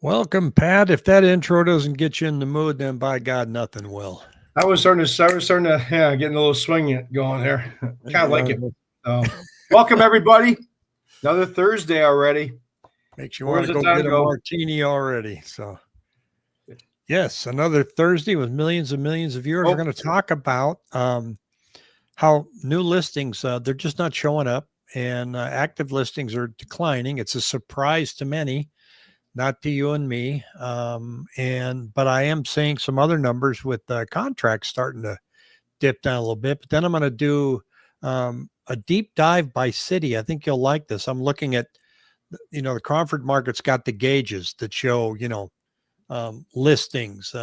Welcome, Pat. If that intro doesn't get you in the mood, then by God, nothing will. I was starting to getting a little swing going there. Kind of like it. Uh, Welcome everybody. Another Thursday already. Makes you want Where's to the go time get a go? martini already. So, yes, another Thursday with millions and millions of viewers. We're Oh, going to talk about how new listings, they're just not showing up, and active listings are declining. It's a surprise to many, not to you and me. But I am seeing some other numbers with contracts starting to dip down a little bit. But then I'm going to do a deep dive by city. I think you'll like this. I'm looking at, the Cromford market's got the gauges that show, listings,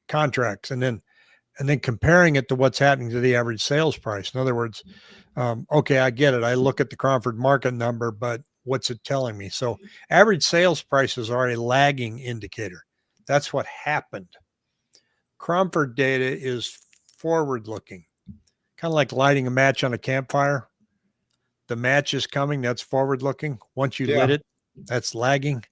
contracts, and then comparing it to what's happening to the average sales price. In other words, okay, I get it. I look at the Cromford market number, but what's it telling me? So average sales prices are a lagging indicator. That's what happened. Cromford data is forward looking, kind of like lighting a match on a campfire. The match is coming, that's forward looking. Once you lit yeah. it, that's lagging.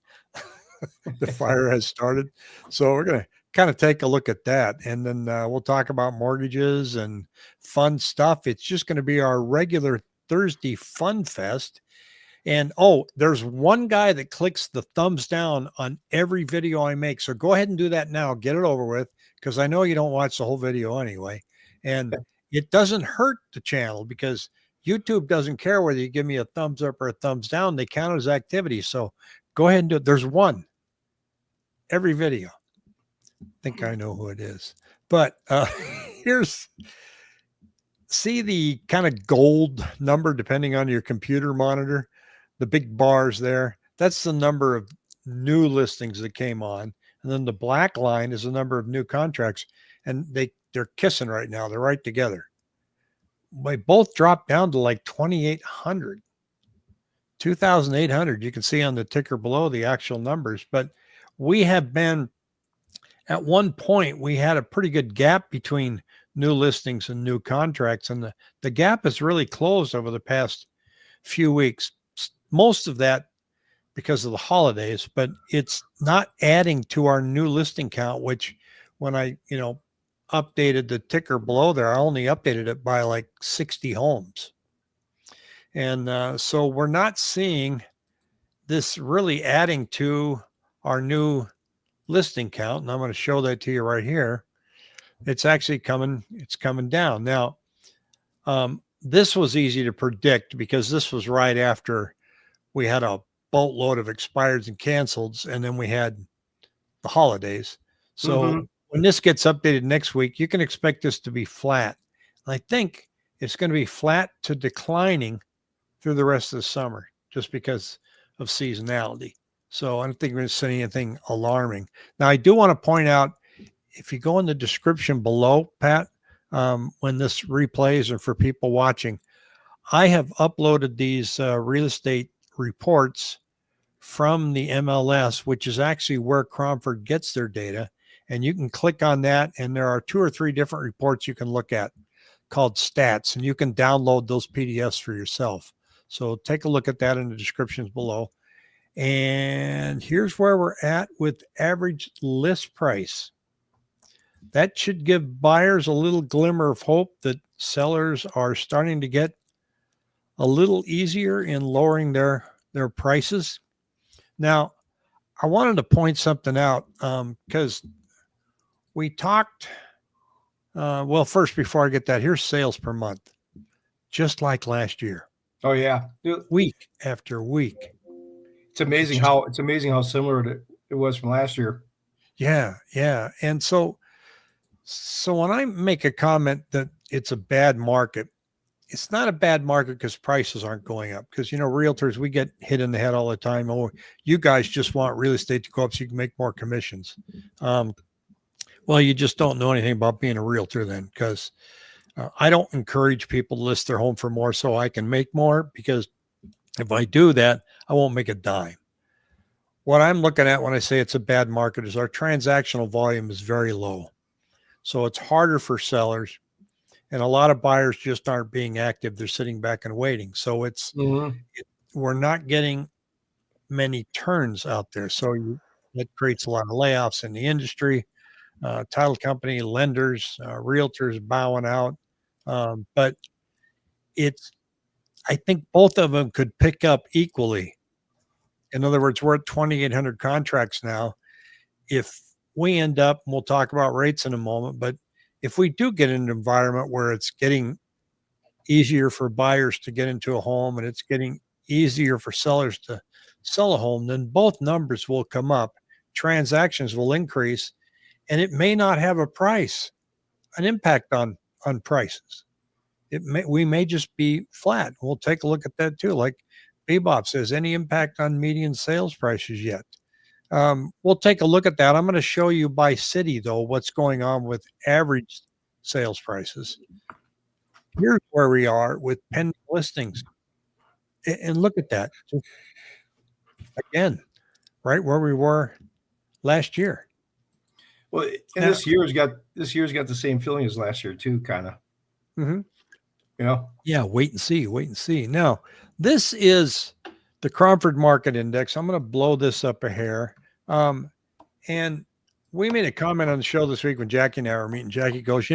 The fire has started. So we're going to kind of take a look at that. And then we'll talk about mortgages and fun stuff. It's just going to be our regular Thursday fun fest. And there's one guy that clicks the thumbs down on every video I make. So go ahead and do that now. Get it over with, because I know you don't watch the whole video anyway. And it doesn't hurt the channel because YouTube doesn't care whether you give me a thumbs up or a thumbs down. They count as activity. So go ahead and do it. There's one every video. I think I know who it is. But see the kind of gold number depending on your computer monitor, the big bars there. That's the number of new listings that came on. And then the black line is the number of new contracts. And they're kissing right now. They're right together. They both dropped down to like 2,800, 2,800. You can see on the ticker below the actual numbers. But we have been, at one point, we had a pretty good gap between new listings and new contracts. And the gap has really closed over the past few weeks. Most of that because of the holidays, but it's not adding to our new listing count, which when I, updated the ticker below there, I only updated it by like 60 homes. And so we're not seeing this really adding to our new listing count. And I'm going to show that to you right here. It's actually coming down. Now, this was easy to predict because this was right after we had a boatload of expireds and canceleds, and then we had the holidays. So when this gets updated next week, you can expect this to be flat. And I think it's going to be flat to declining through the rest of the summer just because of seasonality. So I don't think we're going to see anything alarming. Now, I do want to point out, if you go in the description below, Pat, when this replays or for people watching, I have uploaded these real estate reports from the MLS, which is actually where Cromford gets their data. And you can click on that, and there are 2 or 3 different reports you can look at called stats, and you can download those PDFs for yourself. So take a look at that in the descriptions below. And here's where we're at with average list price. That should give buyers a little glimmer of hope that sellers are starting to get a little easier in lowering their prices. Now, I wanted to point something out because we talked. Well, first, before I get that, here's sales per month, just like last year. Oh yeah, week after week. It's amazing how similar it was from last year. Yeah, and so when I make a comment that it's a bad market, it's not a bad market because prices aren't going up. Because, realtors, we get hit in the head all the time. Oh, you guys just want real estate to go up so you can make more commissions. Well, you just don't know anything about being a realtor then, because I don't encourage people to list their home for more so I can make more, because if I do that, I won't make a dime. What I'm looking at when I say it's a bad market is our transactional volume is very low. So it's harder for sellers. And a lot of buyers just aren't being active. They're sitting back and waiting. So we're not getting many turns out there. So that creates a lot of layoffs in the industry. Title company, lenders, realtors bowing out. But I think both of them could pick up equally. In other words, we're at 2,800 contracts now. If we end up, and we'll talk about rates in a moment, but if we do get in an environment where it's getting easier for buyers to get into a home and it's getting easier for sellers to sell a home, then both numbers will come up. Transactions will increase, and it may not have an impact on prices. We may just be flat. We'll take a look at that too. Like Bebop says, any impact on median sales prices yet? We'll take a look at that. I'm going to show you by city though what's going on with average sales prices. Here's where we are with pending listings, and look at that. Just again, right where we were last year. Well, and Now, this year's got the same feeling as last year too, kind of. mhm. You know. Yeah, wait and see. Wait and see. Now, this is the Cromford Market Index. I'm going to blow this up a hair. And we made a comment on the show this week when Jackie and I were meeting. Jackie goes,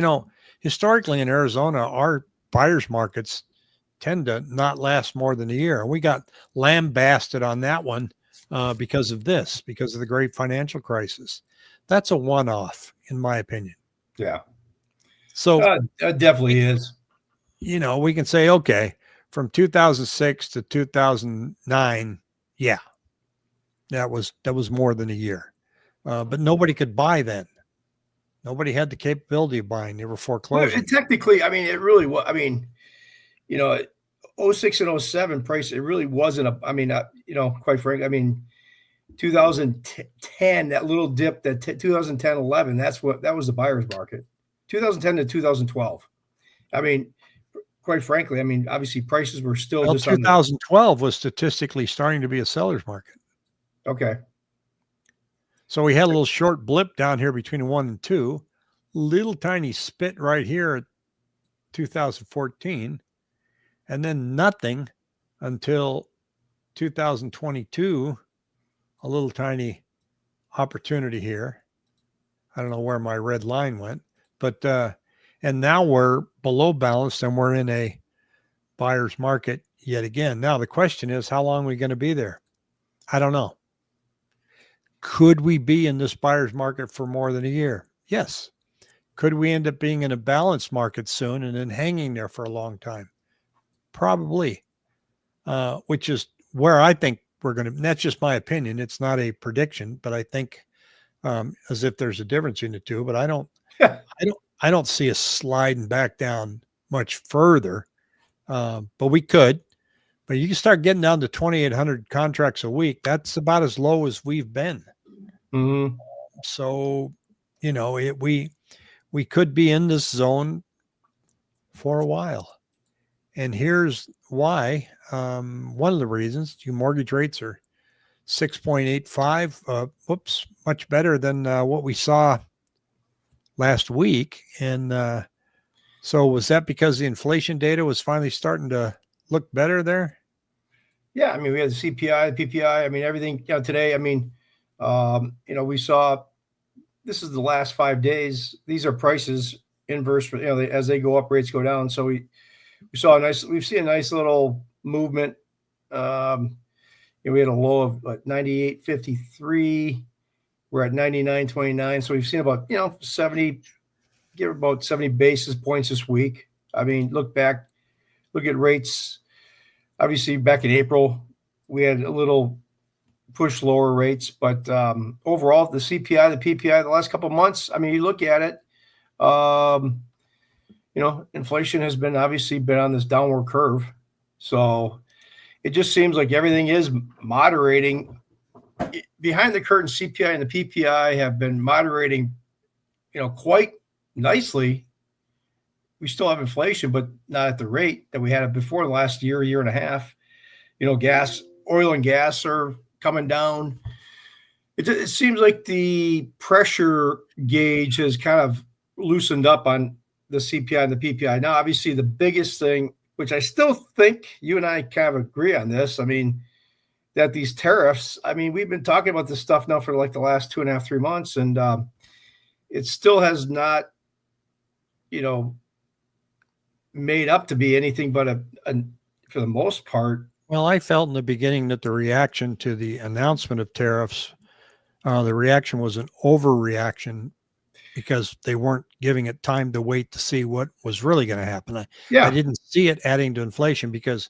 historically in Arizona, our buyers markets tend to not last more than a year. And we got lambasted on that one because of the great financial crisis. That's a one-off, in my opinion. Yeah. So it definitely is. We can say, okay, from 2006 to 2009, yeah, that was more than a year. But nobody could buy then. Nobody had the capability of buying. They were foreclosing. Well, technically, I mean, it really was. I mean, 06 and 07 price, it really wasn't quite frankly, I mean, 2010, that little dip, 2010, 11, that was the buyer's market. 2010 to 2012. I mean, quite frankly, I mean, obviously prices were still just 2012 was statistically starting to be a seller's market. Okay. So we had a little short blip down here between 1 and 2, little tiny spit right here at 2014, and then nothing until 2022, a little tiny opportunity here. I don't know where my red line went, but and now we're below balanced and we're in a buyer's market yet again. Now the question is, how long are we going to be there? I don't know. Could we be in this buyer's market for more than a year? Yes. Could we end up being in a balanced market soon and then hanging there for a long time? Probably, which is where I think we're going to, that's just my opinion. It's not a prediction, but I think as if there's a difference in the two, but I don't see us sliding back down much further. But we could. But you can start getting down to 2,800 contracts a week. That's about as low as we've been. Mm-hmm. So, we could be in this zone for a while. And here's why. One of the reasons, your mortgage rates are 6.85. Much better than what we saw last week. And so was that because the inflation data was finally starting to look better there? Yeah, I mean, we had the CPI, the PPI. I mean, everything. Today, I mean, we saw. This is the last 5 days. These are prices inverse for as they go up, rates go down. So we've seen a nice little movement. We had a low of 98.53. We're at 99.29. So we've seen about 70 basis points this week. I mean, look at rates. Obviously, back in April, we had a little push lower rates, but overall, the CPI, the PPI, the last couple of months, I mean, you look at it, inflation has obviously been on this downward curve. So it just seems like everything is moderating. Behind the curtain, CPI and the PPI have been moderating, quite nicely. We still have inflation, but not at the rate that we had it before the last year and a half. Oil and gas are coming down. It seems like the pressure gauge has kind of loosened up on the CPI and the PPI. Now, obviously, the biggest thing, which I still think you and I kind of agree on this, I mean, that these tariffs, I mean, we've been talking about this stuff now for like the last 2.5, 3 months, and it still has not, made up to be anything but for the most part. Well, I felt in the beginning that the reaction to the announcement of tariffs, the reaction was an overreaction because they weren't giving it time to wait to see what was really going to happen. I Yeah. didn't see it adding to inflation because,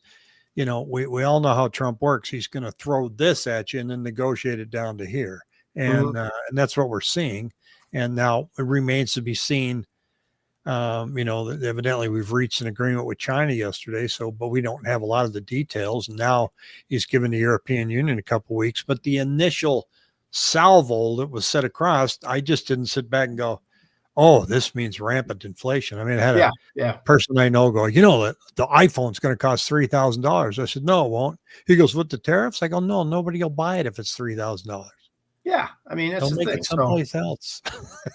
we all know how Trump works. He's going to throw this at you and then negotiate it down to here. And that's what we're seeing. And now it remains to be seen. Evidently we've reached an agreement with China yesterday. But we don't have a lot of the details. And now he's given the European Union a couple of weeks, but the initial salvo that was set across, I just didn't sit back and go, oh, this means rampant inflation. I mean, I had a person I know go, the iPhone's going to cost $3,000. I said, no, it won't. He goes, with the tariffs? I go, no, nobody will buy it if it's $3,000. Yeah, I mean, that's They'll the make thing. it someplace else.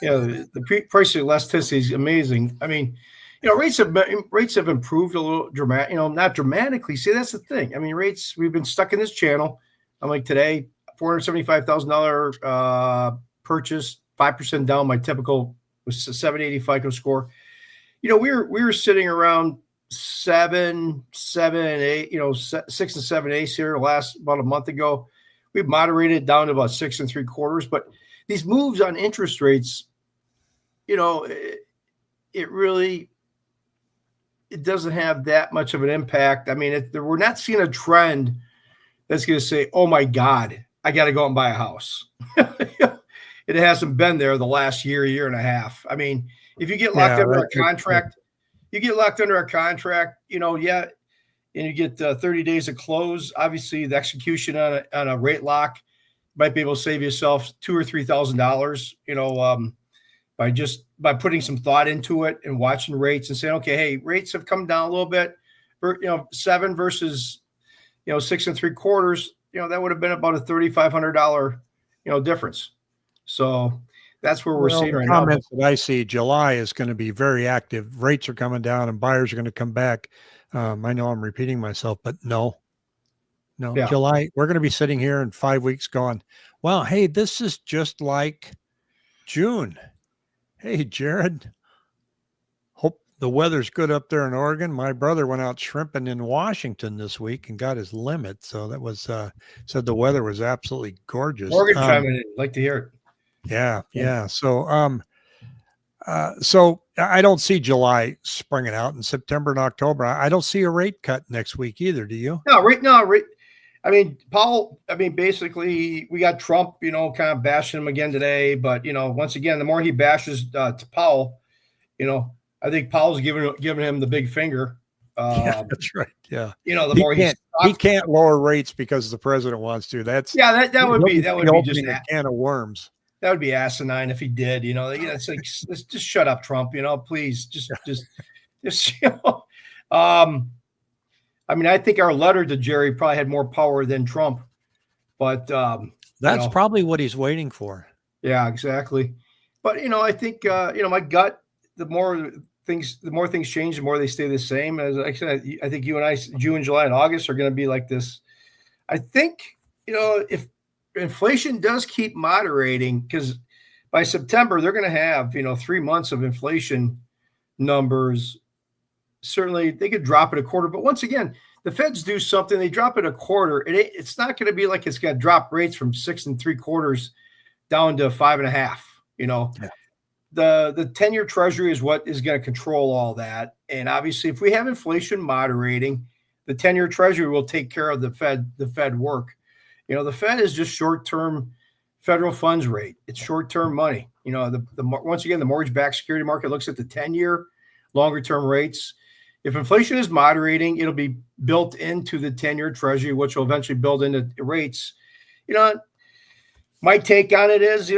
The price elasticity is amazing. I mean, rates have improved a little dramatic. Not dramatically. See, that's the thing. I mean, rates. We've been stuck in this channel. I'm like today, $475,000 purchase, 5% down. My typical was a 780 FICO score. We were sitting around 7, 8. 6 and 7 eighths here last about a month ago. We've moderated it down to about 6 3/4. But these moves on interest rates, it doesn't have that much of an impact. I mean, we're not seeing a trend that's going to say, oh my God, I got to go out and buy a house. It hasn't been there the last year and a half. I mean, if you get locked under a contract, and you get 30 days of close. Obviously, the execution on a rate lock might be able to save yourself $2,000 or $3,000. By putting some thought into it and watching rates and saying, okay, hey, rates have come down a little bit. 7 versus 6 3/4. That would have been about a $3,500 difference. So that's where we're seeing right now. Comments that I see, July is going to be very active. Rates are coming down and buyers are going to come back. I know I'm repeating myself, but no, July, we're going to be sitting here in 5 weeks going, well, hey, this is just like June. Hey, Jared, hope the weather's good up there in Oregon. My brother went out shrimping in Washington this week and got his limit. So that was, said the weather was absolutely gorgeous. Morgan chiming in. Like to hear it. Yeah. So I don't see July springing out in September and October. I don't see a rate cut next week either. Do you? No. I mean, Powell, basically we got Trump, kind of bashing him again today. But, once again, the more he bashes to Powell, I think Powell's giving him the big finger. Yeah, that's right. Yeah. The he more he can't lower rates because the president wants to. That would be just a can of worms. That would be asinine if he did. It's like, let's just shut up, Trump. Please, just. I think our letter to Jerry probably had more power than Trump, but that's probably what he's waiting for. Yeah, exactly. But I think my gut. The more things change, the more they stay the same. As I said, I think you and I, June, July, and August are going to be like this. I think if inflation does keep moderating, because by September they're going to have 3 months of inflation numbers. Certainly they could drop it a quarter, but once again, the Feds do something, they drop it a quarter. It's not going to be like it's going to drop rates from 6 3/4 down to 5.5. Yeah. The 10-year Treasury is what is going to control all that. And obviously, if we have inflation moderating, the 10-year Treasury will take care of the Fed work. The Fed is just short-term federal funds rate. It's short-term money. Once again, the mortgage-backed security market looks at the 10-year, longer-term rates. If inflation is moderating, it'll be built into the 10-year Treasury, which will eventually build into rates. My take on it is,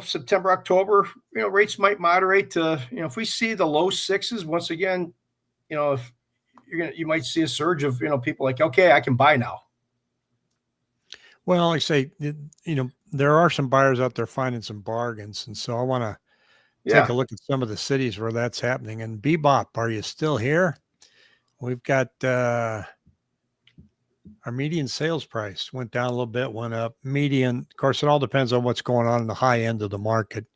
September, October, rates might moderate to, if we see the low 6s, once again, if you might see a surge of, people like, okay, I can buy now. Well, I say, there are some buyers out there finding some bargains. And so I want to take a look at some of the cities where that's happening. And Bebop, are you still here? We've got Our median sales price went down a little bit, went up. Median, of course, it all depends on what's going on in the high end of the market.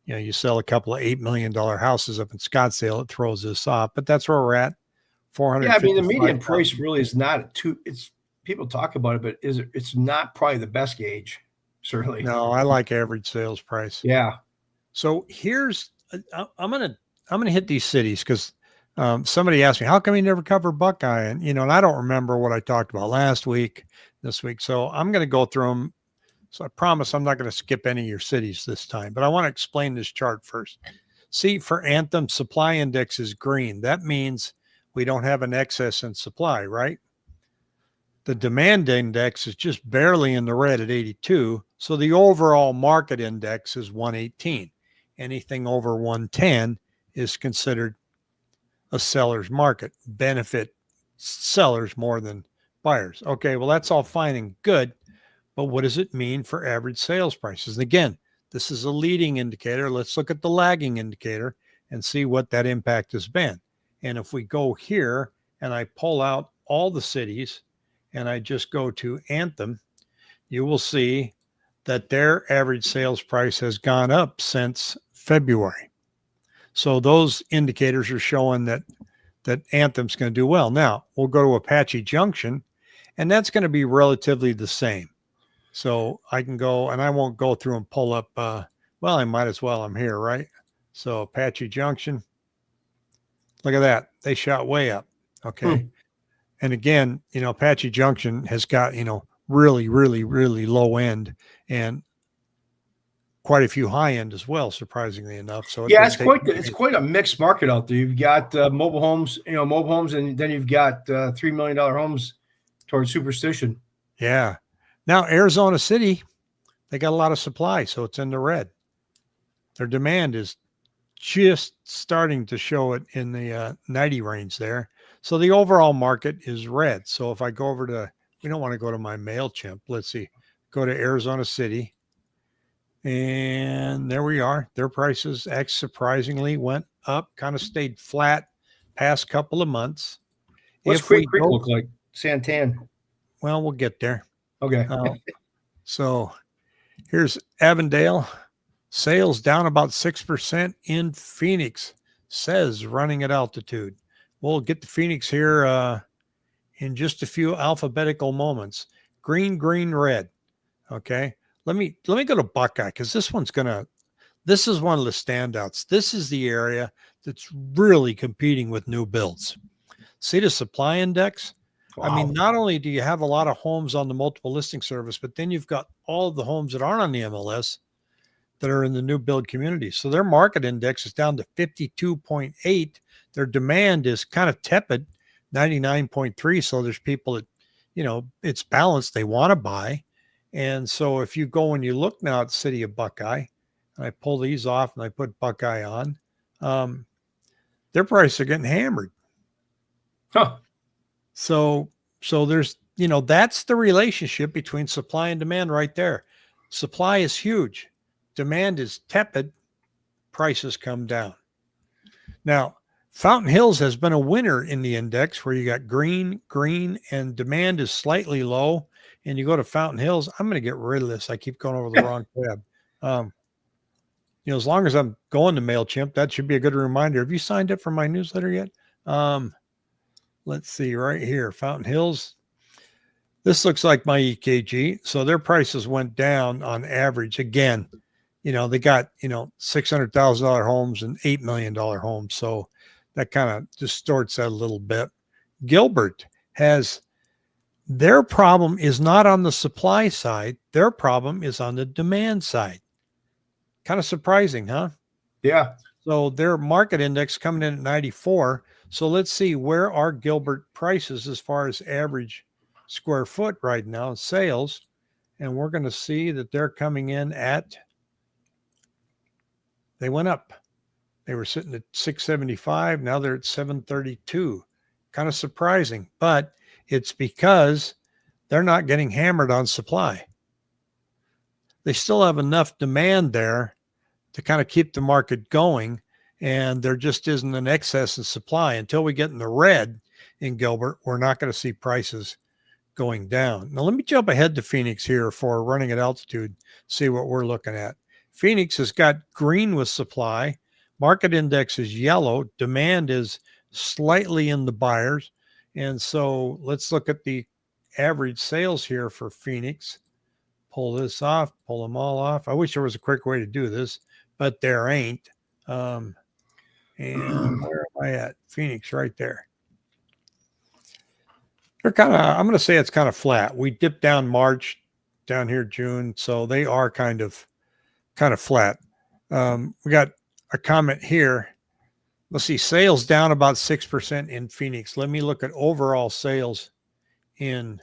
You know, you sell a couple of $8 million houses up in Scottsdale, it throws this off, but that's where we're at. Yeah, I mean, the median 455,000. price really is not it's people talk about it, but it's not probably the best gauge, certainly. No, I like average sales price. Yeah. So here's I'm gonna hit these cities because somebody asked me how come you never cover Buckeye, and and I don't remember what I talked about last week, this week. So I'm gonna go through them. So I promise I'm not going to skip any of your cities this time, but I want to explain this chart first. See, for Anthem, supply index is green. That means we don't have an excess in supply, right? The demand index is just barely in the red at 82. So the overall market index is 118. Anything over 110 is considered a seller's market, benefit sellers more than buyers. Okay, well, that's all fine and good. But what does it mean for average sales prices? And again, this is a leading indicator. Let's look at the lagging indicator and see what that impact has been. And if we go here and I pull out all the cities and I just go to Anthem, you will see that their average sales price has gone up since February. So those indicators are showing that Anthem's going to do well. Now we'll go to Apache Junction, and that's going to be relatively the same. So I can go, and I won't go through and pull up. Well, I might as well. I'm here, right? So Apache Junction, look at that. They shot way up. Okay. And again, Apache Junction has got, really, really, really low end and quite a few high end as well, surprisingly enough. So yeah, it's quite a mixed market out there. You've got mobile homes, and then you've got $3 million homes towards Superstition. Yeah. Now, Arizona City, they got a lot of supply, so it's in the red. Their demand is just starting to show it in the 90 range there. So the overall market is red. So if I go over to, we don't want to go to my MailChimp. Let's see, go to Arizona City. And there we are. Their prices surprisingly went up, kind of stayed flat past couple of months. What's Creek look like? Santan. Well, we'll get there. Okay. So here's Avondale. Sales down about 6% in Phoenix, says running at altitude. We'll get to Phoenix here in just a few alphabetical moments. Green, green, red. Okay. Let me go to Buckeye because this is one of the standouts. This is the area that's really competing with new builds. See the supply index? Wow. I mean, not only do you have a lot of homes on the multiple listing service, but then you've got all of the homes that aren't on the MLS that are in the new build community. So their market index is down to 52.8. Their demand is kind of tepid, 99.3. So there's people that, it's balanced. They want to buy. And so if you go and you look now at the city of Buckeye, and I pull these off and I put Buckeye on, their prices are getting hammered. Huh. So there's, that's the relationship between supply and demand right there. Supply is huge. Demand is tepid. Prices come down. Now, Fountain Hills has been a winner in the index where you got green, and demand is slightly low. And you go to Fountain Hills, I'm going to get rid of this. I keep going over the wrong tab. As long as I'm going to MailChimp, that should be a good reminder. Have you signed up for my newsletter yet? Let's see right here, Fountain Hills. This looks like my EKG. So their prices went down on average. Again, they got, $600,000 homes and $8 million homes. So that kind of distorts that a little bit. Gilbert has, their problem is not on the supply side. Their problem is on the demand side. Kind of surprising, huh? Yeah. So their market index coming in at 94. So let's see, where are Gilbert prices as far as average square foot right now in sales? And we're going to see that they're coming in at, they went up. They were sitting at 675. Now they're at 732. Kind of surprising, but it's because they're not getting hammered on supply. They still have enough demand there to kind of keep the market going. And there just isn't an excess in supply. Until we get in the red in Gilbert, we're not going to see prices going down. Now, let me jump ahead to Phoenix here for running at altitude, see what we're looking at. Phoenix has got green with supply. Market index is yellow. Demand is slightly in the buyers. And so let's look at the average sales here for Phoenix. Pull this off, pull them all off. I wish there was a quick way to do this, but there ain't. And where am I at? Phoenix right there. They're kind of, I'm going to say it's kind of flat. We dipped down March, down here June, so they are kind of flat. We got a comment here. Let's see, sales down about 6% in Phoenix. Let me look at overall sales in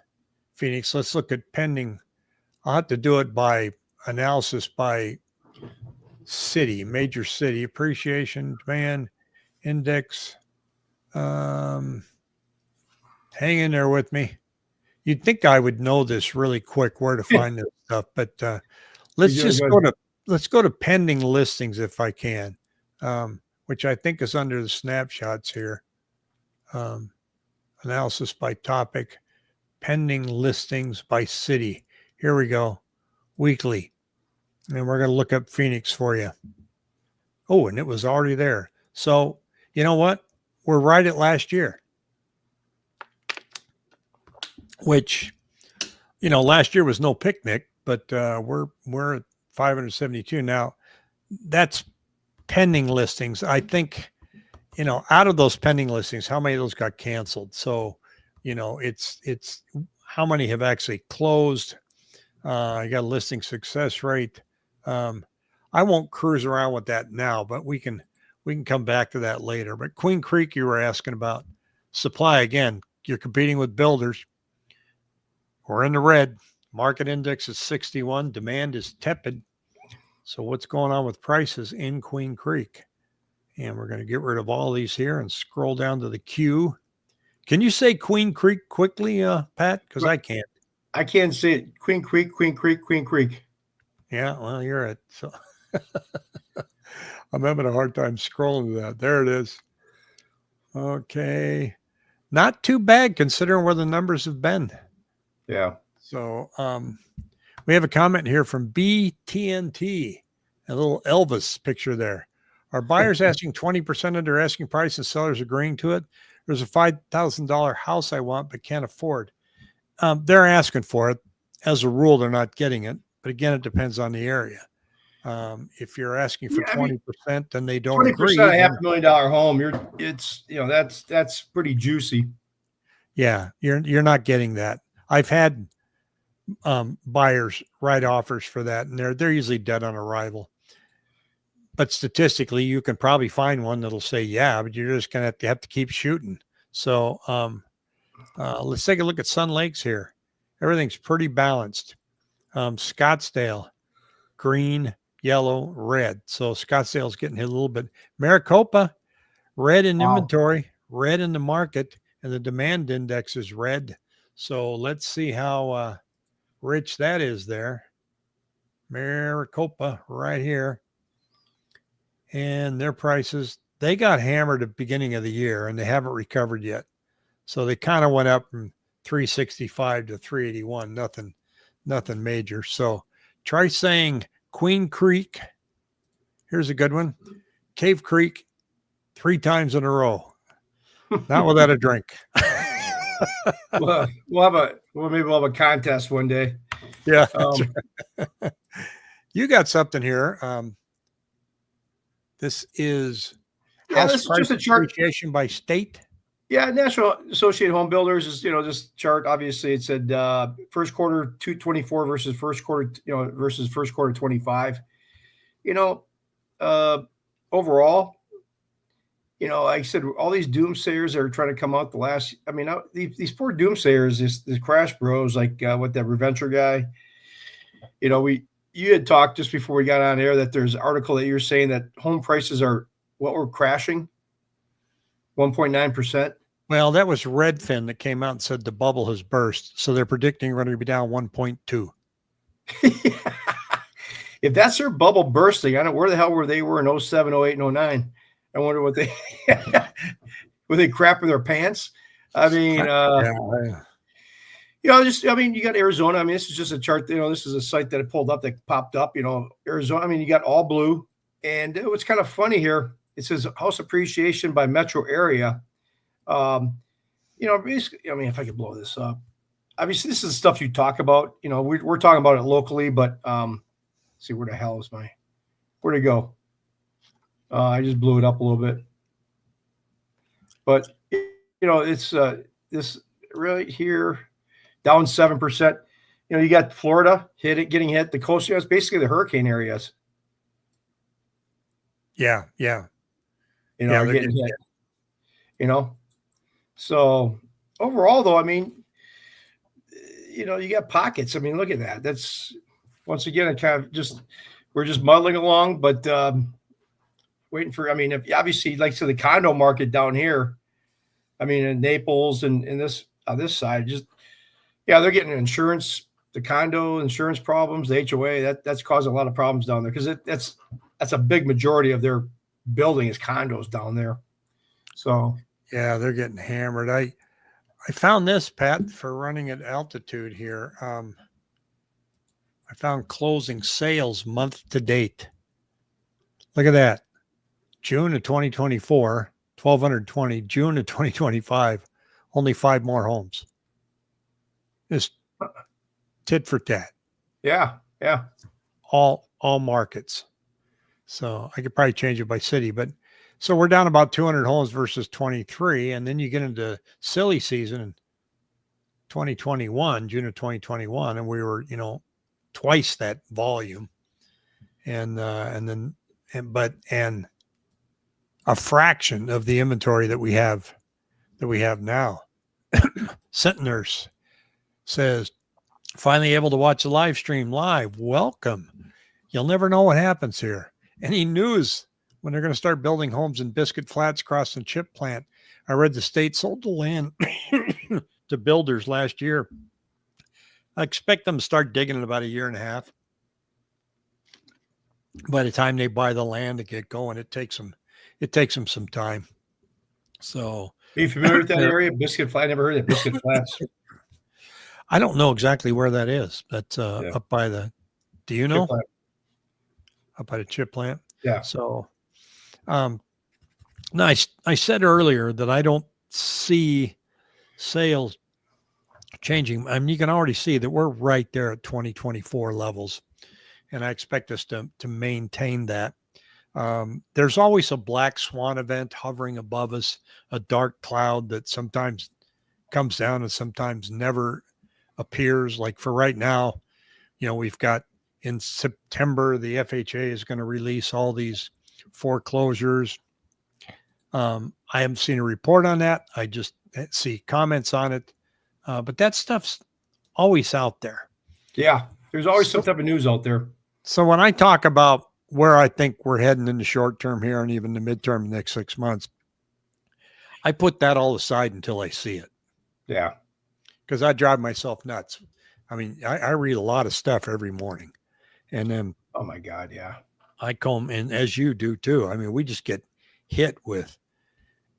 Phoenix. Let's look at pending. I'll have to do it by analysis by city, major city, appreciation, demand, index. Hang in there with me. You'd think I would know this really quick where to find this stuff, but let's go to pending listings if I can, which I think is under the snapshots here. Analysis by topic, pending listings by city. Here we go, weekly, and we're going to look up Phoenix for you. Oh, and it was already there. So you know what? We're right at last year. Which, last year was no picnic, but we're at 572 now. That's pending listings. I think, out of those pending listings, how many of those got canceled? So, it's how many have actually closed. I got a listing success rate. I won't cruise around with that now, but we can come back to that later. But Queen Creek, you were asking about supply again. You're competing with builders. We're in the red. Market index is 61. Demand is tepid. So what's going on with prices in Queen Creek? And we're going to get rid of all these here and scroll down to the Q. Can you say Queen Creek quickly, Pat? Because I can't. I can't say it. Queen Creek, Queen Creek, Queen Creek. Yeah, well, you're it. So I'm having a hard time scrolling to that. There it is. Okay. Not too bad considering where the numbers have been. Yeah. So we have a comment here from BTNT, a little Elvis picture there. Are buyers asking 20% of their asking price and sellers agreeing to it? There's a $5,000 house I want but can't afford. They're asking for it. As a rule, they're not getting it. But again, it depends on the area. If you're asking for 20%, then they don't agree. 20% of $500,000 home, that's pretty juicy. Yeah, you're not getting that. I've had buyers write offers for that, and they're usually dead on arrival. But statistically, you can probably find one that'll say, yeah, but you're just going to have to keep shooting. So let's take a look at Sun Lakes here. Everything's pretty balanced. Scottsdale, green, yellow, red. So Scottsdale's getting hit a little bit. Maricopa, red in inventory, red in the market, and the demand index is red. So let's see how rich that is there. Maricopa right here. And their prices, they got hammered at the beginning of the year and they haven't recovered yet. So they kind of went up from 365 to 381, nothing major. So try saying Queen Creek. Here's a good one. Cave Creek 3 times in a row. Not without a drink. Well, maybe we'll have a contest one day. Yeah. You got something here. This is this is just a chart appreciation by state. Yeah, National Associated Home Builders is this chart. Obviously, it said first quarter 224 versus first quarter versus first quarter 25. Overall, like I said, all these doomsayers that are trying to come out these poor doomsayers, this crash bros, like what that Reventure guy. You had talked just before we got on air that there's an article that you're saying that home prices are we're crashing 1.9%. Well, that was Redfin that came out and said the bubble has burst. So they're predicting we're going to be down 1.2. If that's their bubble bursting, I don't know where the hell were they in 07, 08, and 09. I wonder what they were they crapping their pants? I mean, just, I mean, you got Arizona. I mean, this is just a chart, this is a site that I pulled up that popped up, Arizona. I mean, you got all blue. And what's kind of funny here, it says house appreciation by metro area. Basically, I mean, if I could blow this up, obviously this is stuff you talk about, we're talking about it locally, but see, where the hell is where'd it go? I just blew it up a little bit, but it's this right here down 7%. You got Florida getting hit. The coast, it's basically the hurricane areas. Yeah. Are getting hit. So overall, though, I mean, you got pockets. I mean, look at that. That's once again, it kind of we're just muddling along, but waiting for. I mean, if obviously, like the condo market down here, I mean, in Naples and in this on this side, they're getting insurance, the condo insurance problems, the HOA. That's causing a lot of problems down there because that's a big majority of their building is condos down there. So yeah, they're getting hammered. I found this, Pat, for running at altitude here. I found closing sales month to date. Look at that. June of 2024, 1,220. June of 2025, only 5 more homes. Just tit for tat. Yeah. All markets. So I could probably change it by city, but so we're down about 200 homes versus 23. And then you get into silly season in 2021, June of 2021, and we were, twice that volume. And a fraction of the inventory that we have now. Centners says, finally able to watch the live stream live. Welcome. You'll never know what happens here. Any news when they're going to start building homes in Biscuit Flats across the chip plant? I read the state sold the land to builders last year. I expect them to start digging in about a year and a half. By the time they buy the land to get going, it takes them some time. So, are you familiar with that area? Biscuit Flats? I never heard of Biscuit Flats. I don't know exactly where that is, but up by the, do you know? Up by the chip plant. Yeah. So, now I said earlier that I don't see sales changing. I mean, you can already see that we're right there at 2024 levels, and I expect us to maintain that. There's always a black swan event hovering above us, a dark cloud that sometimes comes down and sometimes never appears. Like for right now, we've got in September, the FHA is going to release all these foreclosures. I haven't seen a report on that. I just see comments on it. But that stuff's always out there. Yeah. There's always some type of news out there. So when I talk about where I think we're heading in the short term here and even the midterm, the next 6 months, I put that all aside until I see it. Yeah. Because I drive myself nuts. I mean, I read a lot of stuff every morning. And then, oh my God, yeah. I comb, and as you do too. I mean, we just get hit with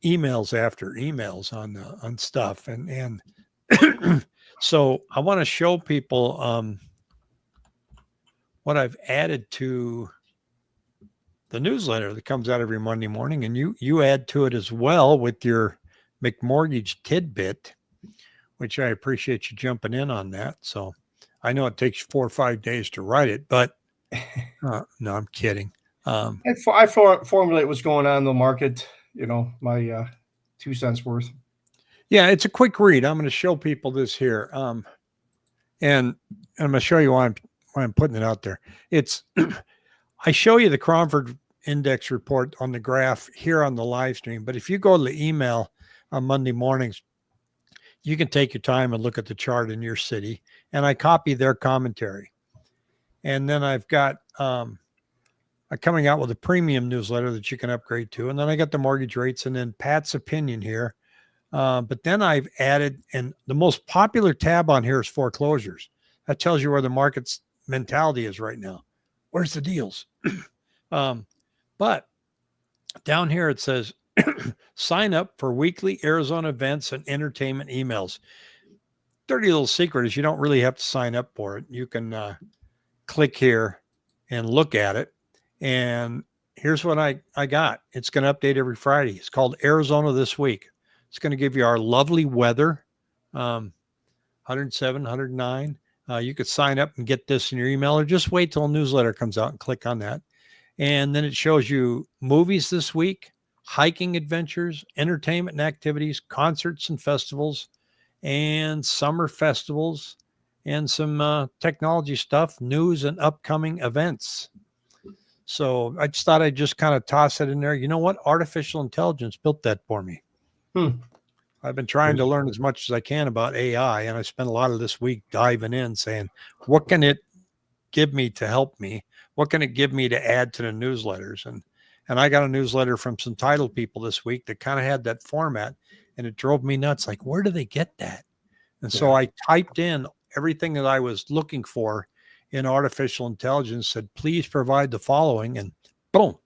emails after emails on stuff. And so I want to show people what I've added to the newsletter that comes out every Monday morning. And you add to it as well with your McMortgage tidbit, which I appreciate you jumping in on that. So I know it takes 4 or 5 days to write it, but no, I'm kidding. I formulate what's going on in the market, my 2 cents worth. Yeah, it's a quick read. I'm going to show people this here. And I'm going to show you why I'm putting it out there. It's I show you the Cromford Index report on the graph here on the live stream, but if you go to the email on Monday mornings, you can take your time and look at the chart in your city, and I copy their commentary. And then I've got I'm coming out with a premium newsletter that you can upgrade to, and then I got the mortgage rates and then Pat's opinion here. But then I've added, and the most popular tab on here is foreclosures. That tells you where the market's mentality is right now. Where's the deals? But down here it says, sign up for weekly Arizona events and entertainment emails. dirty little secret is you don't really have to sign up for it. You can click here and look at it. And here's what I got. It's going to update every Friday. It's called Arizona This Week. It's going to give you our lovely weather, 107, 109. You could sign up and get this in your email, or just wait till a newsletter comes out and click on that. And then it shows you movies this week, hiking adventures, entertainment and activities, concerts and festivals, and summer festivals, and some technology stuff, news and upcoming events. So I just thought I'd just kind of toss it in there. You know what? Artificial intelligence built that for me. I've been trying to learn as much as I can about AI, and I spent a lot of this week diving in saying, what can it give me to help me? What can it give me to add to the newsletters? And I got a newsletter from some title people this week that kind of had that format, and it drove me nuts. Like, where do they get that? And so I typed in everything that I was looking for in artificial intelligence, said, please provide the following, and boom.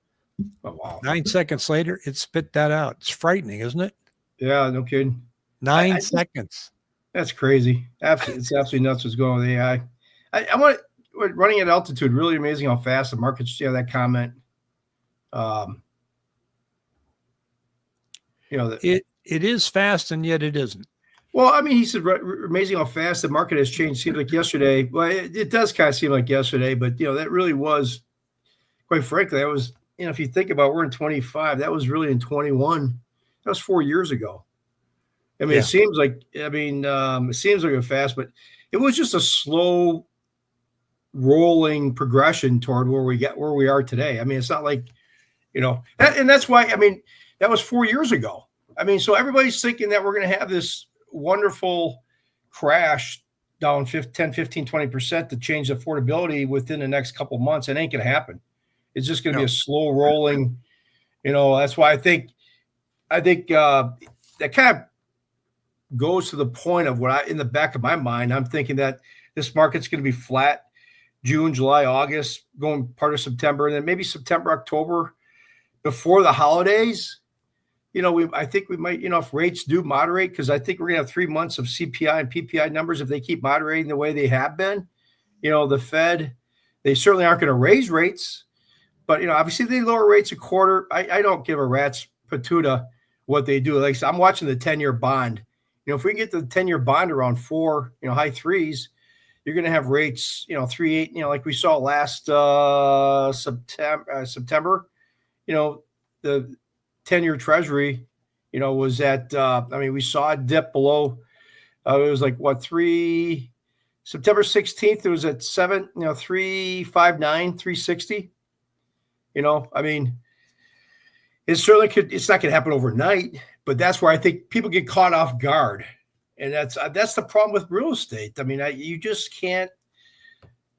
Oh, wow. 9 seconds later, it spit that out. It's frightening, isn't it? Yeah, no kidding. 9 seconds. That's crazy. Absolutely, it's absolutely nuts what's going on with AI. I want running at altitude. Really amazing how fast the market's. Yeah, that comment. It is fast, and yet it isn't. Well, I mean, he said amazing how fast the market has changed. Seems like yesterday. Well, it does kind of seem like yesterday, but that really was, quite frankly, that was. If you think about, we're in 25. That was really in 21. That was 4 years ago. I mean, It seems like, it seems like a fast, but it was just a slow rolling progression toward where we are today. I mean, it's not like, and that's why, that was 4 years ago. So everybody's thinking that we're going to have this wonderful crash down 10, 15, 20% to change affordability within the next couple of months. It ain't going to happen. It's just going to be a slow rolling, that's why I think that kind of goes to the point of what in the back of my mind, I'm thinking that this market's going to be flat June, July, August, going part of September, and then maybe September, October before the holidays. I think we might, if rates do moderate, because I think we're going to have 3 months of CPI and PPI numbers if they keep moderating the way they have been. The Fed, they certainly aren't going to raise rates, but, obviously they lower rates a quarter. I don't give a rat's patootie what they do. Like, I'm watching the 10-year bond. If we can get the 10-year bond around 4, high threes, you're going to have rates, 3.8, like we saw last September, the 10-year treasury, was at, we saw a dip below, it was like September 16th, it was at 359, 360. It certainly could, it's not going to happen overnight, but that's where I think people get caught off guard. And that's the problem with real estate. You just can't,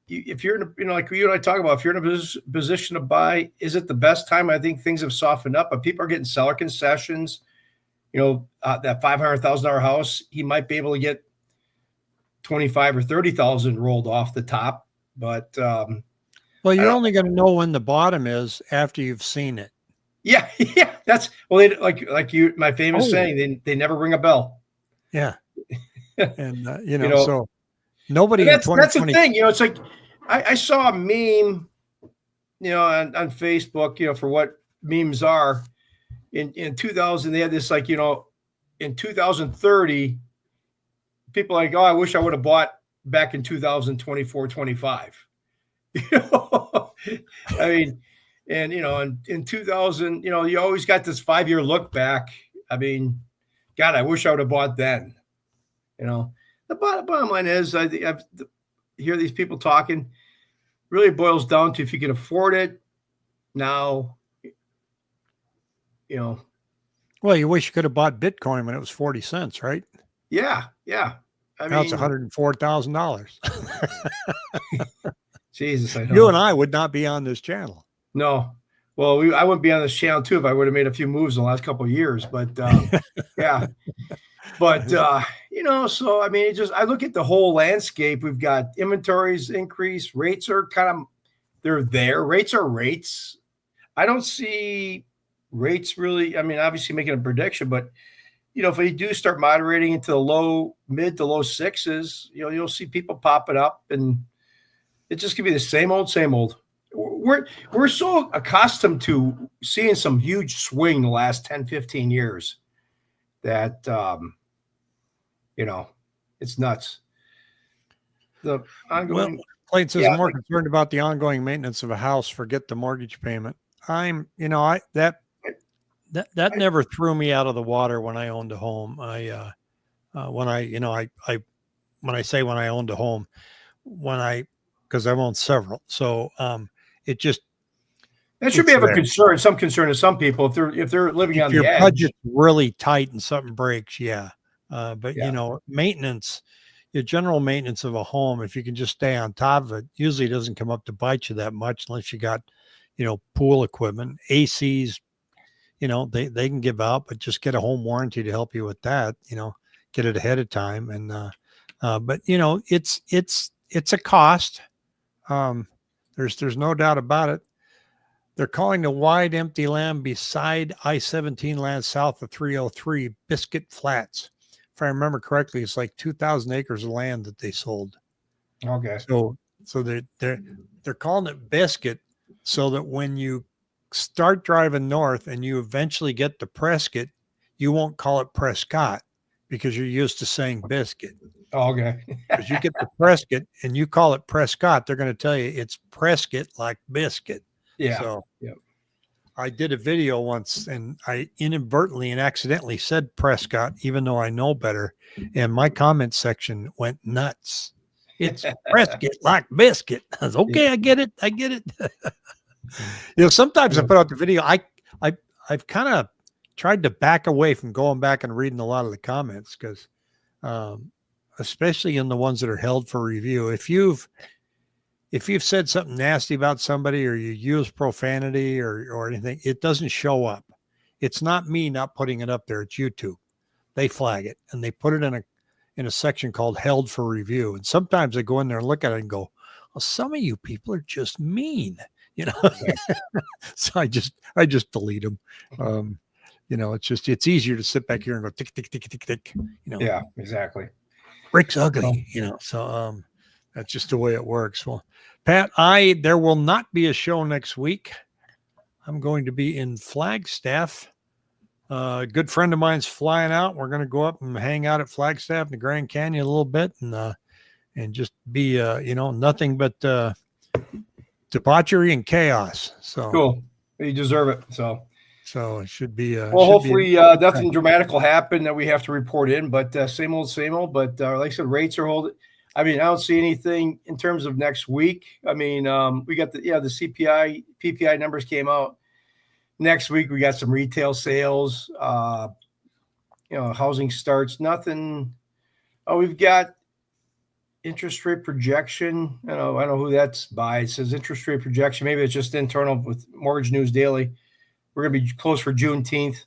if you're in like you and I talk about, if you're in a position to buy, is it the best time? I think things have softened up, but people are getting seller concessions. That $500,000 house, he might be able to get 25 or 30,000 rolled off the top, but, well, you're only going to know when the bottom is after you've seen it. Yeah. That's they, like you, my famous saying, they never ring a bell. Yeah. And so nobody. That's the thing. It's like I saw a meme, on Facebook, for what memes are. In 2000, they had this in 2030, people are like, oh, I wish I would have bought back in 2024, 25. And, in 2000, you always got this 5-year look back. God, I wish I would have bought then. The bottom line is, I hear these people talking, really boils down to if you can afford it now, Well, you wish you could have bought Bitcoin when it was 40 cents, right? Yeah. Now it's $104,000. Jesus, I know. You and I would not be on this channel. No. Well, I wouldn't be on this channel too if I would have made a few moves in the last couple of years. But yeah. But so I look at the whole landscape. We've got inventories increase, rates are they're there. Rates are rates. I don't see rates really. Obviously making a prediction, but if we do start moderating into the mid to low sixes, you'll see people popping up, and it's just gonna be the same old, same old. We're so accustomed to seeing some huge swing the last 10, 15 years that it's nuts. The ongoing Clayton says, I'm more concerned about the ongoing maintenance of a house. Forget the mortgage payment. That never threw me out of the water when I owned a home. When I owned a home, because I've owned several. So it just, that should be of a concern, some concern to some people if they're living on the edge. Your budget's really tight and something breaks, yeah. But maintenance, your general maintenance of a home, if you can just stay on top of it, usually doesn't come up to bite you that much unless you got, pool equipment, ACs, they can give out, but just get a home warranty to help you with that, get it ahead of time. And, but it's a cost. There's no doubt about it. They're calling the wide empty land beside I-17 land south of 303 Biscuit Flats. If I remember correctly, it's like 2,000 acres of land that they sold. Okay. So they're calling it Biscuit so that when you start driving north and you eventually get to Prescott, you won't call it Prescott because you're used to saying Biscuit. Oh, okay. Because you get to Prescott and you call it Prescott, they're going to tell you it's Prescott like biscuit. Yeah. So I did a video once and I inadvertently and accidentally said Prescott, even though I know better. And my comment section went nuts. It's Prescott like biscuit. I was okay. I get it. Sometimes I put out the video. I've kind of tried to back away from going back and reading a lot of the comments because, especially in the ones that are held for review, if you've said something nasty about somebody or you use profanity or anything, it doesn't show up. It's not me not putting it up there. It's YouTube. They flag it and they put it in a section called held for review. And sometimes I go in there and look at it and go, well, some of you people are just mean, So I just delete them. It's easier to sit back here and go tick, tick, tick, tick, tick, Yeah, exactly. Rick's ugly, so that's just the way it works. Well, Pat, there will not be a show next week. I'm going to be in Flagstaff. A good friend of mine's flying out. We're going to go up and hang out at Flagstaff in the Grand Canyon a little bit and just be, nothing but debauchery and chaos. So cool. You deserve it. So it should be. Hopefully nothing dramatic will happen that we have to report in, but same old. But like I said, rates are holding. I mean, I don't see anything in terms of next week. I mean, we got the CPI, PPI numbers came out. Next week, we got some retail sales, housing starts, nothing. Oh, we've got interest rate projection. I know who that's by. It says interest rate projection. Maybe it's just internal with Mortgage News Daily. We're going to be closed for Juneteenth.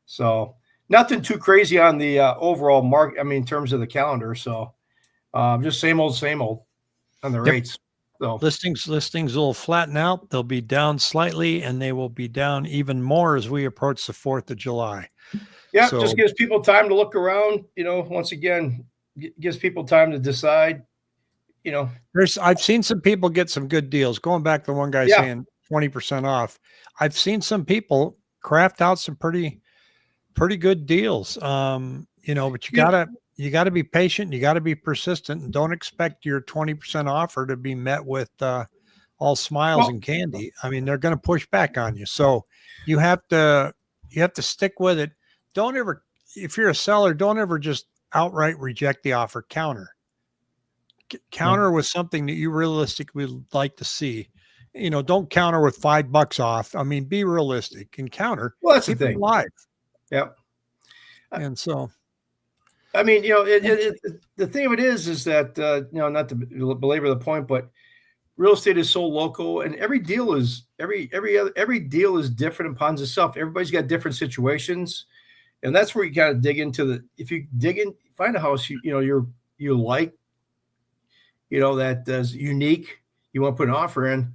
So nothing too crazy on the overall market. I mean, in terms of the calendar. So just same old on the rates. So listings will flatten out. They'll be down slightly, and they will be down even more as we approach the 4th of July. Yeah, just gives people time to look around. Once again, gives people time to decide. I've seen some people get some good deals. Going back to one guy saying 20% off. I've seen some people craft out some pretty good deals. But you gotta be patient. You gotta be persistent, and don't expect your 20% offer to be met with all smiles and candy. I mean, they're going to push back on you. So you have to stick with it. Don't ever, if you're a seller, don't ever just outright reject the offer. Counter with something that you realistically would like to see. Don't counter with $5 off. I mean, be realistic and counter. Well, that's the thing. Live. Yep. And so, I mean, the thing of it is that, not to belabor the point, but real estate is so local, and every deal is different upon itself. Everybody's got different situations, and that's where you got to dig into if you dig in, find a house you like, that is unique, you want to put an offer in.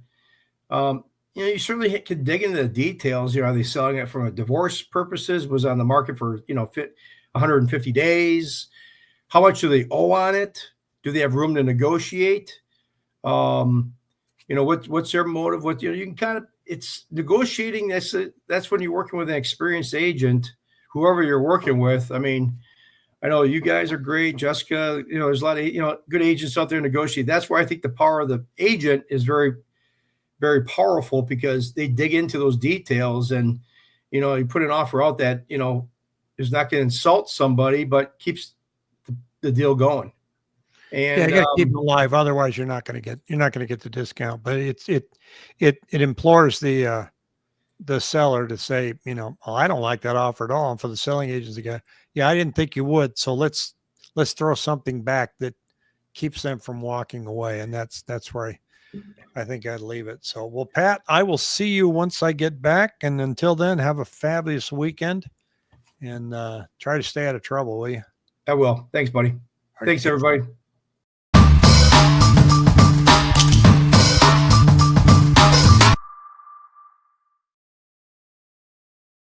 You certainly can dig into the details. Are they selling it from a divorce purposes? Was on the market for, 150 days? How much do they owe on it? Do they have room to negotiate? What's their motive? You can kind of, it's negotiating. That's when you're working with an experienced agent, whoever you're working with. I mean, I know you guys are great, Jessica. There's a lot of good agents out there negotiate. That's where I think the power of the agent is very, very powerful, because they dig into those details, and you put an offer out that is not going to insult somebody, but keeps the deal going. And yeah, you got to keep them alive. Otherwise, you're not going to get the discount. But it implores the seller to say, I don't like that offer at all. And for the selling agents to go, yeah, I didn't think you would. So let's throw something back that keeps them from walking away. And that's where I think I'd leave it. So, well, Pat, I will see you once I get back. And until then, have a fabulous weekend, and try to stay out of trouble, will you? I will. Thanks, buddy. Thanks, everybody.